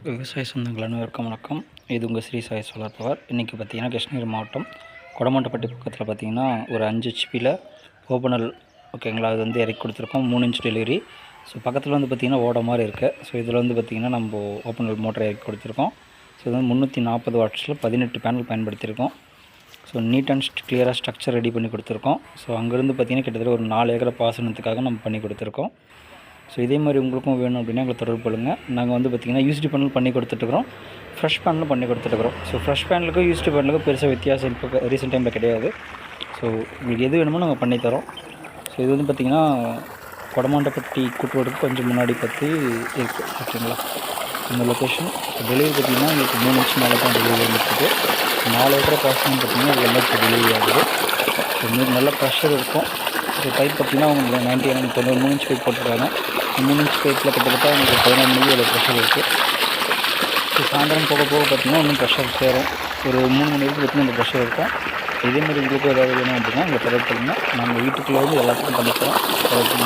விவசாய சொந்தங்கள் அனைவருக்கும் வணக்கம். இது உங்கள் ஸ்ரீ சாய் சோலார் பவர். இன்றைக்கி பார்த்திங்கன்னா கிருஷ்ணகிரி மாவட்டம் கொடமாண்டப்பட்டி பக்கத்தில் பார்த்திங்கன்னா ஒரு 5 ஹெச்பியில் ஓப்பனல் ஓகேங்களா, அது வந்து இறக்கி கொடுத்துருக்கோம். 3 இன்ச் டெலிவரி. ஸோ பக்கத்தில் வந்து பார்த்திங்கன்னா ஓட மாதிரி இருக்குது. ஸோ இதில் வந்து பார்த்திங்கன்னா நம்ம ஓப்பனல் மோட்டரை இறக்கி கொடுத்துருக்கோம். ஸோ இது வந்து 340 வாட்ஸில் 18 பேனல் பயன்படுத்தியிருக்கோம். ஸோ நீட் அண்ட் கிளியராக ஸ்ட்ரக்சர் ரெடி பண்ணி கொடுத்துருக்கோம். ஸோ அங்கேருந்து பார்த்திங்கன்னா கிட்டத்தட்ட ஒரு 4 ஏக்கரை பாசனத்துக்காக நம்ம பண்ணி கொடுத்துருக்கோம். ஸோ இதே மாதிரி உங்களுக்கும் வேணும் அப்படின்னா எங்களை தொடர்பு கொள்ளுங்கள். நாங்கள் வந்து பார்த்திங்கன்னா யூஸ்டி பேனல் பண்ணி கொடுத்துட்ருக்குறோம், ஃப்ரெஷ் பேனலும் பண்ணி கொடுத்துட்ருக்குறோம். ஸோ ஃப்ரெஷ் பேனலுக்கும் யூஸ்டி பேனலுக்கும் பெருசாக வித்தியாசம் இப்போ ரீசெண்ட் டைமில் கிடையாது. ஸோ உங்களுக்கு எது வேணுமோ நாங்கள் பண்ணித்தரோம். ஸோ இது வந்து பார்த்திங்கன்னா கொடமாண்டப்பட்டி கூட்டுறவுக்கு கொஞ்சம் முன்னாடி பற்றி இருக்குது ஓகேங்களா. இந்த லொக்கேஷன் டெலிவரி பார்த்திங்கன்னா உங்களுக்கு 3 இன்ச் மேலே தான் டெலிவரி வந்துருக்கு. 4 ஏக்கரை பாசனம் பார்த்திங்கன்னா அது எல்லாம் இப்போ டெலிவரி ஆகுது. ஸோ நல்ல ப்ரெஷர் இருக்கும். ஸோ பைப் பார்த்திங்கன்னா உங்களுக்கு 3 இன்ச் பைப் போட்டுருக்காங்க. 3 இன்ச் பைப்பில் கிட்டத்தட்ட உங்களுக்கு 14 மணிக்கு அதில் ப்ரெஷர் இருக்குது. ஸோ சாயந்தரம் போக போக பார்த்திங்கன்னா இன்னும் ப்ரெஷர் சேரும். ஒரு 3 மணி வரைக்கும் பார்த்திங்கன்னா இந்த ப்ரெஷர் இருக்கும். இதேமாதிரி உங்களுக்கு ஏதாவது வேணும் அப்படின்னா எங்களை தொடர்பு பண்ணுங்கள். நாங்கள் வீட்டுக்குள்ளே வந்து எல்லாத்துக்கும் பண்ணிக்கிறோம். தொடர்பு